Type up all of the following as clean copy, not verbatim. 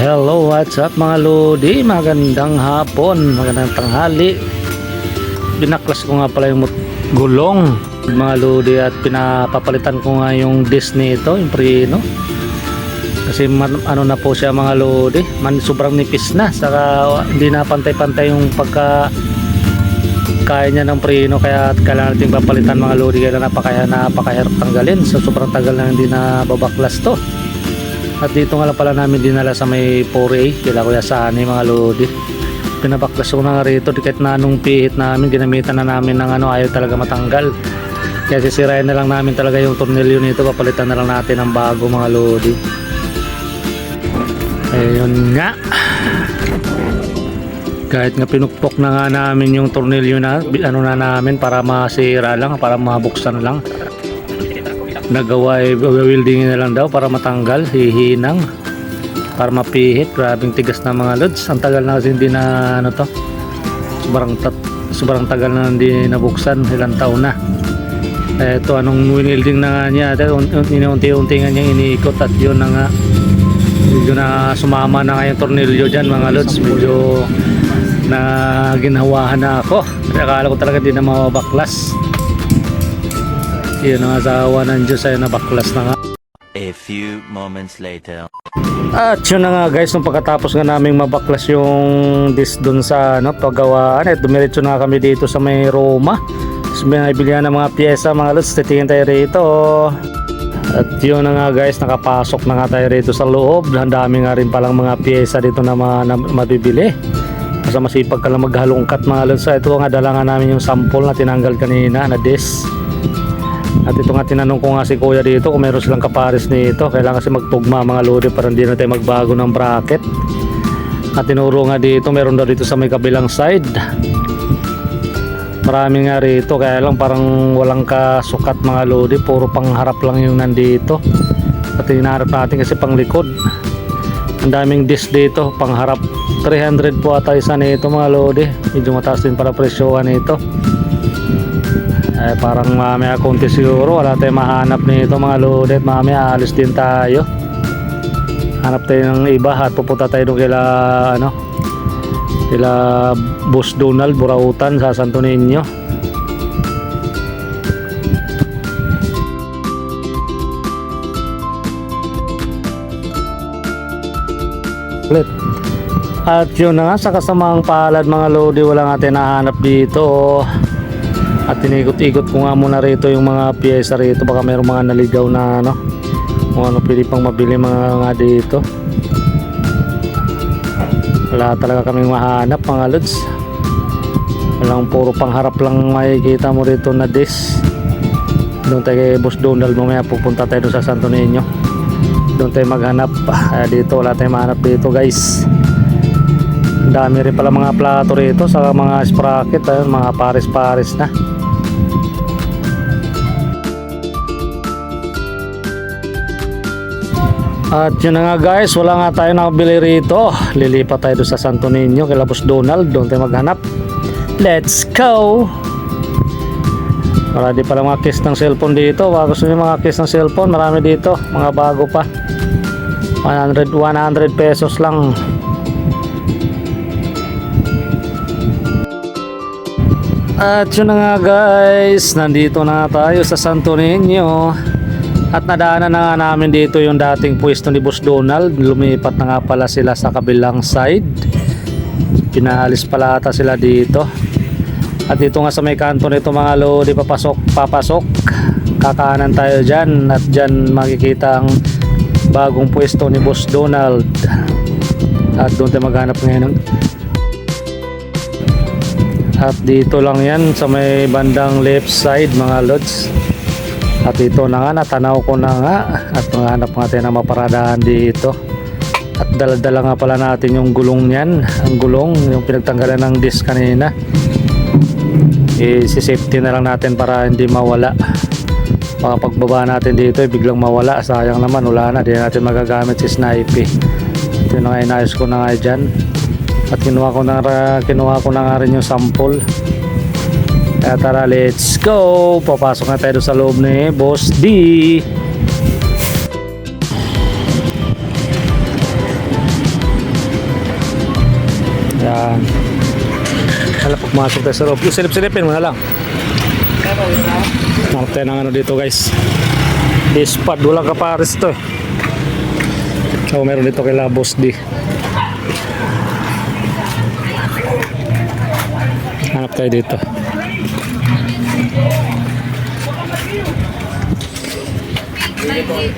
Hello, what's up mga lodi? Magandang hapon, magandang tanghali. Binaklas ko nga pala yung gulong mga lodi at pinapapalitan ko nga yung disc nito, yung preno. Kasi ano na po siya mga lodi, sobrang nipis na, saka hindi na pantay-pantay yung pagka kaya niya ng preno, kaya kailangan natin papalitan mga lodi, kaya napakahirap tanggalin. So sobrang tagal na hindi na babaklas to. At dito nga lang pala namin dinala sa may 4A kila Kuya Sani mga lodi. Pinabaklas ko na nga rito, kahit na anong pihit namin, ginamitan na namin ng ayaw talaga matanggal. Kaya sisirain na lang namin talaga yung tornilyo nito, papalitan na lang natin ng bago mga lodi. Ayun nga, kahit nga pinukpok na nga namin yung tornilyo na namin para masira lang, para mabuksan lang, nagawa ay wieldingin na lang daw para matanggal, hihinang para mapihit. Grabing tigas na mga lods, ang tagal na kasi hindi na sobrang tagal na hindi nabuksan, ilang taon na. Eto, anong wielding na nga niya, unti-unti nga niya iniikot, at yun na nga, medyo na sumama na nga yung tornilyo dyan mga lods. Medyo na ginawahan na ako, akala ko talaga di na mabaklas. Yun ang asawa ng Diyos ay nabaklas na nga. A few moments later. At yun na nga guys, nung pagkatapos nga naming mabaklas yung disc dun sa paggawaan, dumiretso na kami dito sa may Roma. So, binibilihan ng mga pyesa mga lods, titingin tayo rito. At yun na nga guys, nakapasok na nga tayo rito sa loob. Ang dami nga rin palang mga pyesa dito na mabibili. Basta masipag ka lang maghalongkat mga lods. Ito nga, dala nga namin yung sample na tinanggal kanina na disc. At ito nga, tinanong ko nga si kuya dito kung meron silang kapares nito. Kailangan kasi magtugma mga lodi para hindi na tayo magbago ng bracket. At tinuro nga dito, meron daw dito sa may kabilang side. Marami nga rito, kaya lang parang walang kasukat mga lodi, puro pangharap lang yung nandito. At hinaharap natin kasi pang likod. Ang daming disc dito, pangharap. 300 po ata isa nito mga lodi. Medyo mataas din para presyohan nito. Parang mamaya konti siguro wala tayong mahanap nito mga lodi, at mamaya alis din tayo, hanap tayo ng iba at pupunta tayo doon kila Boss Donald Burautan sa Santo Niño. At yun na nga, sa kasamang palad mga lodi, wala nga tayo nahanap dito. At tinikot-ikot ko nga muna rito yung mga pyesa rito, baka mayroong mga naligaw na kung ano pwede pang mabili mga nga dito. Wala talaga kaming mahanap mga lods. Walang, puro pangharap lang makikita mo rito na disc. Doon tayo kay Boss Donald, mamaya pupunta tayo doon sa Santo Niño, doon tayo maghanap. Dito wala tayong mahanap dito guys. Dami rin pala mga plato rito sa mga sprocket, mga pares-pares na. At yun na nga guys, wala nga tayo nakabili rito. Lilipat tayo doon sa Santo Niño kay Boss Donald, doon tayo maghanap. Let's go! Wala di pala mga case ng cellphone dito. Baka gusto nyo mga case ng cellphone, marami dito, mga bago pa. 100 pesos lang. At yun na nga guys, nandito na tayo sa Santo Niño. At nadaanan na nga namin dito yung dating pwesto ni Boss Donald. Lumipat na nga pala sila sa kabilang side. Pinaalis pala ata sila dito. At dito nga sa may kanto nito mga lodi, papasok. Kakanan tayo dyan. At dyan makikita ang bagong pwesto ni Boss Donald. At doon tayo maghanap ngayon. At dito lang yan sa may bandang left side mga lods. At ito na nga, natanaw ko na nga. At maghanap nga tayo ng maparadahan dito. At dala-dala nga pala natin yung gulong niyan. Ang gulong, yung pinagtanggalan ng disc kanina. Si-safety na lang natin para hindi mawala. Baka pagbaba natin dito biglang mawala. Sayang naman, wala na. Di natin magagamit si Snipey. Ito na nga, inayos ko na nga dyan. At kinuha ko na nga rin yung sample. Kaya tara, let's go! Papasok na tayo sa loob ni Boss D. Yan. Wala, pagmasok tayo sa loob. Silip-silipin mo na lang. Hanap tayo ng ano dito guys. This pad, walang kapares to eh. So meron dito kay Labos D. Hanap tayo dito. Okay.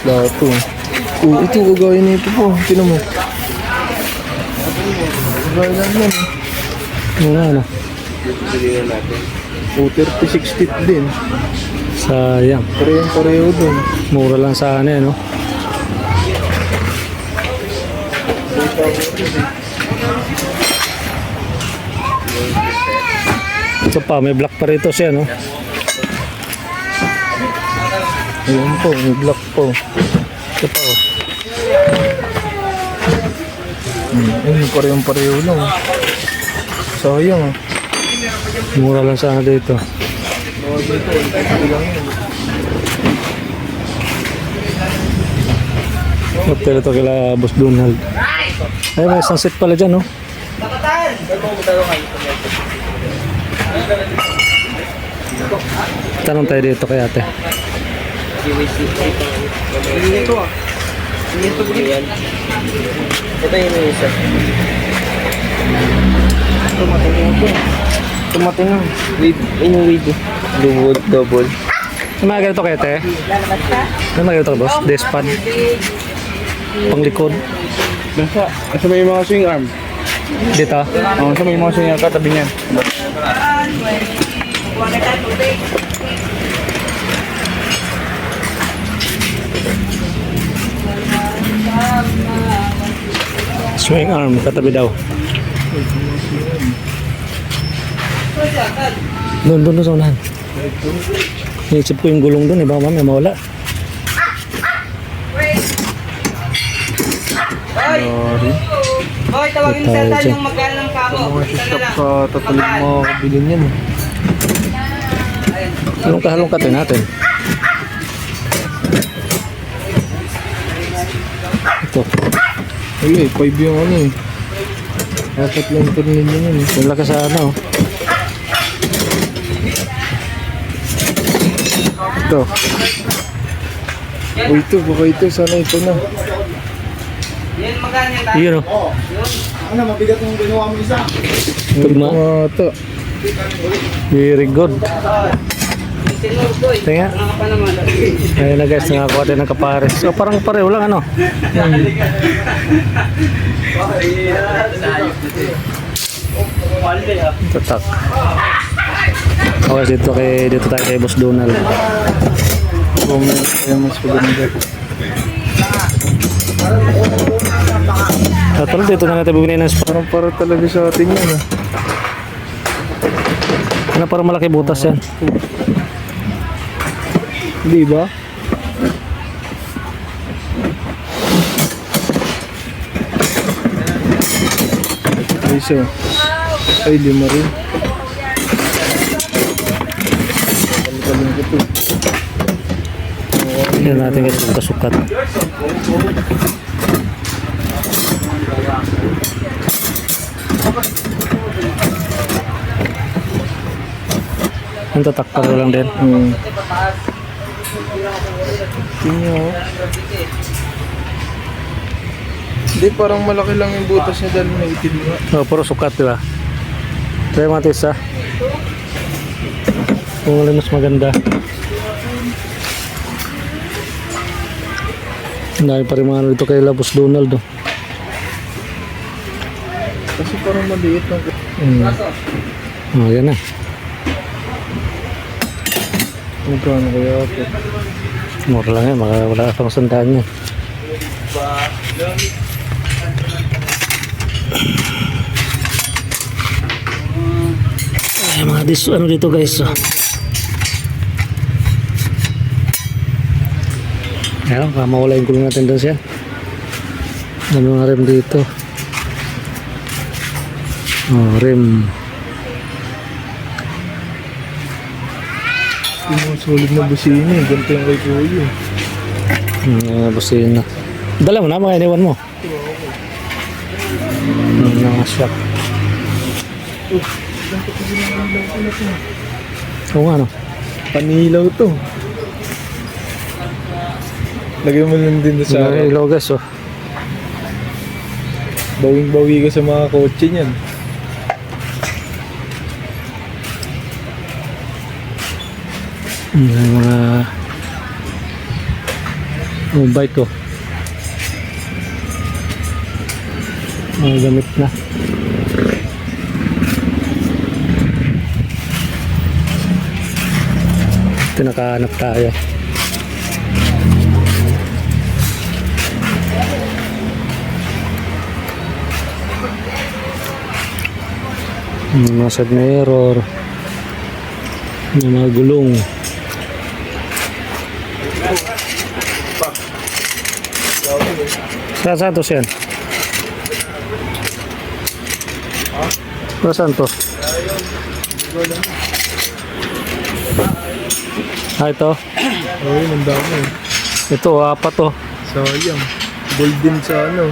Plato. Ito gagawin nito po. Tinan mo. Gagawin lang yan. Ano. 30-60 din. Sayang. Pareho dun. Mura lang sana eh, no? Ito pa, may black pa rito siya, no? Ayan po, may black po. Ito pa, oh. Ayun, pareho lang. Sayang ah. Mura lang sana dito. Hotel ito kila Boss Donald. Ay, may sunset pala dyan, no? Tanong tayo dito kay ate. Ito yung isa. Tumating na. With. Double. May mga ganito kay ate? May mga ganito ka, boss? Despad. Panglikod. Nasa may mga swing arm. Dito. Nasa may mga swing arm katabi niyan. Swing arm, katabi daw. Doon sa unahan. Naisip ko yung gulong doon, baka mamaya mawala. Hoy, tawagin mo sa tan yung magkano ng kamo. Mga shop sa tatalit mo bilhin yan. Anong kahalongkatin natin? Ito. Ay, 5 yung ano eh. Dapat lang turnin yun eh. Yung laki sa ano. Ito. O ito, baka ito. Sana ito na. Yan magkano yung tan? Yun o. Ano, mabigat yung ginawa mo isa? Tugma. Ito. Very good. Sinur ko eh. Tingnan. Mga pa naman. Ayun na guys, nakakuha din ng kapares. So parang pareho lang ano. Tatak. Okay, dito tayo kay Boss Donald. Comment kaya mas maganda. Tol, dito na natin bumili ng spot. Parang para talaga sa atin yan ah. Ano, parang malaki butas yan. Di ba? Isa. Ay, 5 rin. Kaling ko to. Yan natin guys, sukat. Ang tatakpan ko lang din. Tingnan oh. Hindi, parang malaki lang yung butas niya dahil may itim nga. Oh, puro sukat, di ba? Try mga tisa. Kung alin mas maganda. Ang dami pa rin mga ano dito kay Labos Donald. Oh. Kasi parang maliit lang. Oh, yan na. Magkano kaya ito? Mura lang yan, wala pang sandaan yan. Ay, mga ano dito guys. Oh. Ayan, mawala yung gulong natin doon siya. Ano nga rin dito. Rim. Yung mga solid na busina eh. Ganito yung kay Kuya. Busina. Dala mo na, mga iniwan mo. Mga shock. Oo nga, no? Panilaw to. Lagyan mo lang din sa Mga ilaw, guys, oh. bawing-bawi ka sa mga kotse niyan. Mga bike ko. Mga gamit na. Ito, nakahanap tayo. Mga side mirror. Mga gulong. Saan to siyan? Saan to? Ito. Oo, ang dami. Ito, apat to. Sayang. Gold din sa ano.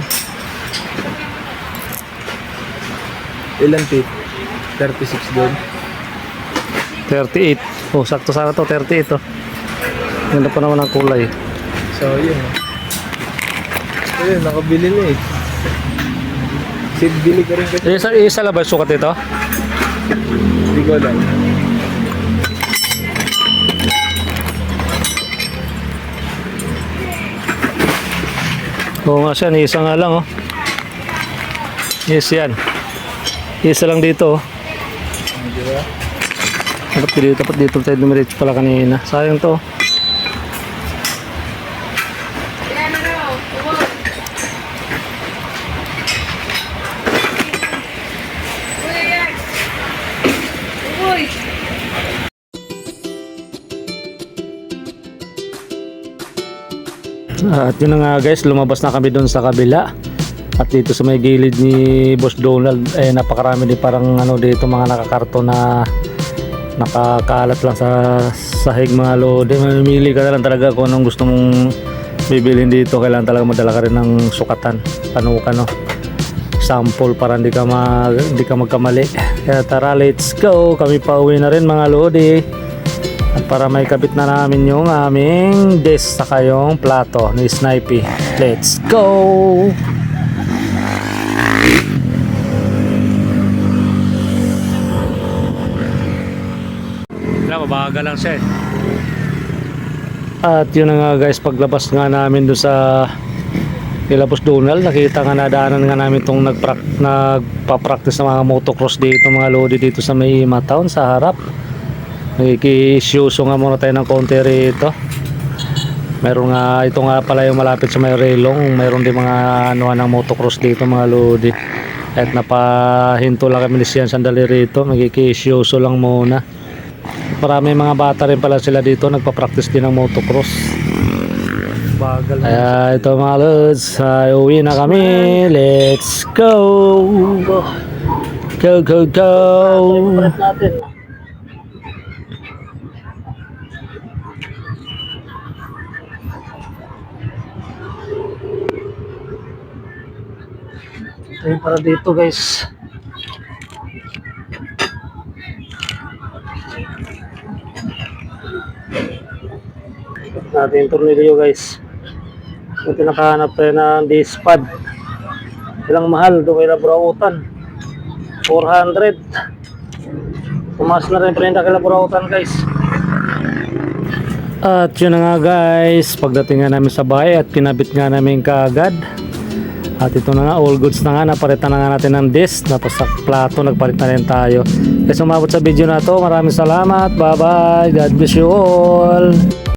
Ilan tip? 36 doon. 38. Oh, sakto sana to, 38 to. Ganda pa naman ang kulay. Sayang. Ayun, nakabili na eh. Sid, bili ka rin kasi. Isa lang ba yung sukat ito? Hindi ko alam. Oo nga siya, isa nga lang oh. Yes yan. Isa lang dito oh. Diba? Dapat dito tayo dumiretso pala kanina. Sayang to. At yun na nga guys, lumabas na kami doon sa kabila. At dito sa may gilid ni Boss Donald, napakarami din parang ano dito mga nakakarton na nakakalat lang sa sahig mga lode. Mamili ka na lang talaga kung anong gusto mong bibilhin dito. Kailangan talaga madala ka rin ng sukatan, panukan no, sample para hindi ka magkamali. Kaya tara, let's go, kami pa uwi na rin mga lode. At para may kabit na namin yung aming desk sa kayong plato ni Snipey. Let's go! Mabagal lang siya eh. At yun na nga guys, paglabas nga namin doon sa Boss Donald, nakita nga nadaanan nga namin itong nagpa-practice ng mga motocross dito mga lodi dito sa may Matown sa harap. Nagkikisyoso nga muna tayo ng konti rito. Meron nga, ito nga pala yung malapit sa may relong. Meron din mga anuan ng motocross dito mga lodi. At napahinto lang kami ni Sian sandali rito. Nagkikisyoso lang muna. Marami mga bata rin pala sila dito, nagpa-practice din ng motocross. Bagal. Kaya ito mga lods, uwi na kami. Let's go! Go, go, go! Ito para dito guys. Natin yung tornilyo guys. Ito nakahanap tayo ng dispad. Ilang mahal doon kay Laburautan, 400. Tumas na rin prenda kay Laburautan guys. At yun na nga guys, pagdating nga namin sa bahay at kinabit nga namin kaagad. At ito na nga, all goods na nga, napalitan na nga natin ng disc. Tapos sa plato, nagpalit na rin tayo. Kaya sumabot sa video na to, maraming salamat. Bye bye, God bless you all.